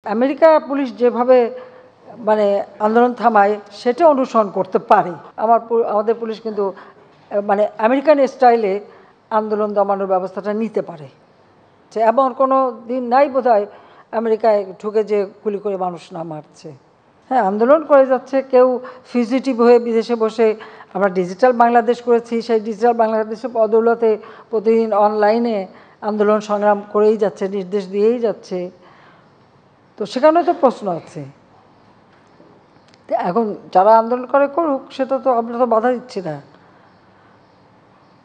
America police যেভাবে মানে আন্দোলন থামায় সেটা অনুসরণ করতে পারে। আমাদের পুলিশ কিন্তু মানে আমেরিকান স্টাইলে আন্দোলন দমানোর ব্যবস্থাটা নিতে পারে। এমন কোনো দিন নাই বোধহয় আমেরিকায় ঢুকে যে গুলি করে মানুষ না মারছে। হ্যাঁ, আন্দোলন করে যাচ্ছে, কেউ ফিজিটিভ হয়ে বিদেশে বসে। আমরা ডিজিটাল বাংলাদেশ করেছি, সেই ডিজিটাল বাংলাদেশের বদৌলতে প্রতিদিন অনলাইনে আন্দোলন সংগ্রাম করেই যাচ্ছে, নির্দেশ দিয়েই যাচ্ছে। তো সেখানে তো প্রশ্ন আছে। এখন যারা আন্দোলন করে করুক, সেটা তো আমরা তো বাধা দিচ্ছি না।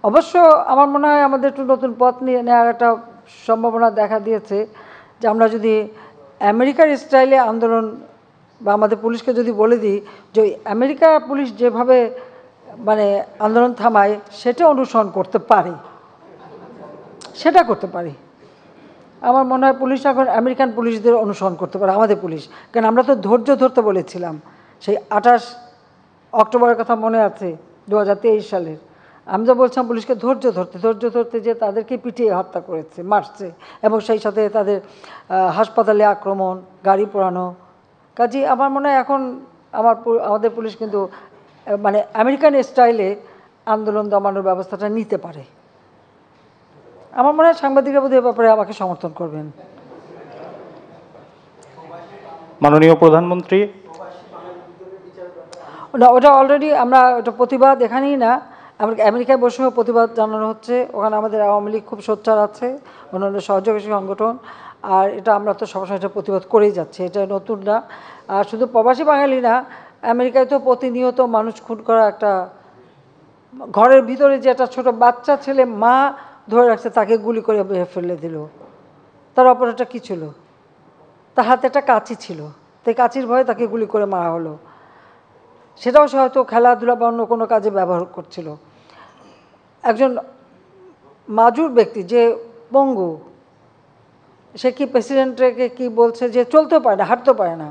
অবশ্য আমার মনে হয় আমাদের একটু নতুন পথ নিয়ে নেওয়ার একটা সম্ভাবনা দেখা দিয়েছে, যে আমরা যদি আমেরিকার স্টাইলে আন্দোলন বা আমাদের পুলিশকে যদি বলে দিই যে আমেরিকা পুলিশ যেভাবে মানে আন্দোলন থামায় সেটা অনুসরণ করতে পারে, সেটা করতে পারি। আমার মনে হয় পুলিশ এখন আমেরিকান পুলিশদের অনুসরণ করতে পারে, আমাদের পুলিশ। কারণ আমরা তো ধৈর্য ধরতে বলেছিলাম সেই 28 অক্টোবরের কথা মনে আছে, 2023 সালের। আমি তো বলছিলাম পুলিশকে ধৈর্য ধরতে, যে তাদেরকে পিটিয়ে হত্যা করেছে, মারছে, এবং সেই সাথে তাদের হাসপাতালে আক্রমণ, গাড়ি পোড়ানো। কাজেই আমার মনে হয় এখন আমাদের পুলিশ কিন্তু মানে আমেরিকান স্টাইলে আন্দোলন দমানোর ব্যবস্থাটা নিতে পারে। আমার মনে হয় সাংবাদিকরা বোধহয় এ ব্যাপারে আমাকে সমর্থন করবেন। মাননীয় প্রধানমন্ত্রী, না, ওটা অলরেডি আমরা ওটা প্রতিবাদ এখানেই না, আমেরিকায় বসেও প্রতিবাদ জানানো হচ্ছে। ওখানে আমাদের আওয়ামী লীগ খুব সোচ্চার আছে, অন্যান্য সহযোগী সংগঠন। আর এটা আমরা তো সবসময় এটা প্রতিবাদ করেই যাচ্ছি, এটা নতুন না। আর শুধু প্রবাসী বাঙালি না, আমেরিকায় তো প্রতিনিয়ত মানুষ খুন করা একটা, ঘরের ভিতরে যে একটা ছোট বাচ্চা ছেলে মা ধরে রাখছে, তাকে গুলি করে ফেলে দিল। তার অপরাধটা কী ছিল? তার হাতে একটা কাঁচি ছিল, তাই কাঁচির ভয়ে তাকে গুলি করে মারা হলো। সেটাও সে হয়তো খেলাধুলা বা অন্য কোনো কাজে ব্যবহার করছিল। একজন মাজুর ব্যক্তি যে পঙ্গু, সে কি প্রেসিডেন্টকে কি বলছে যে চলতেও পারে না, হাঁটতেও পারে না,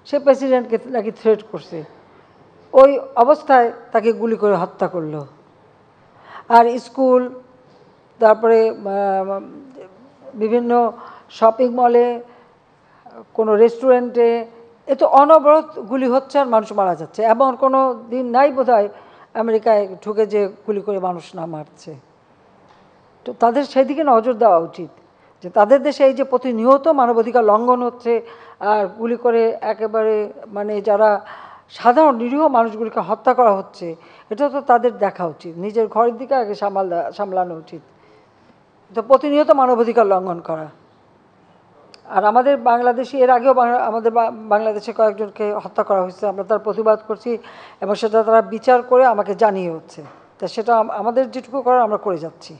সে প্রেসিডেন্টকে নাকি থ্রেট করছে। ওই অবস্থায় তাকে গুলি করে হত্যা করলো। আর স্কুল, তারপরে বিভিন্ন শপিং মলে, কোনো রেস্টুরেন্টে, এ তো অনবরত গুলি হচ্ছে আর মানুষ মারা যাচ্ছে। এমন কোনো দিন নাই বোধহয় আমেরিকায় ঢুকে যে গুলি করে মানুষ না মারছে। তো তাদের সেদিকে নজর দেওয়া উচিত, যে তাদের দেশে এই যে প্রতিনিয়ত মানবাধিকার লঙ্ঘন হচ্ছে আর গুলি করে একেবারে মানে যারা সাধারণ নিরীহ মানুষগুলিকে হত্যা করা হচ্ছে, এটা তো তাদের দেখা উচিত, নিজের ঘরের দিকে আগে সামলানো উচিত। তো প্রতিনিয়ত মানবাধিকার লঙ্ঘন করা। আর আমাদের বাংলাদেশে এর আগেও আমাদের বাংলাদেশে কয়েকজনকে হত্যা করা হয়েছে, আমরা তার প্রতিবাদ করছি, এবং সেটা তারা বিচার করে আমাকে জানিয়ে হচ্ছে। তা সেটা আমাদের যেটুকু করার আমরা করে যাচ্ছি।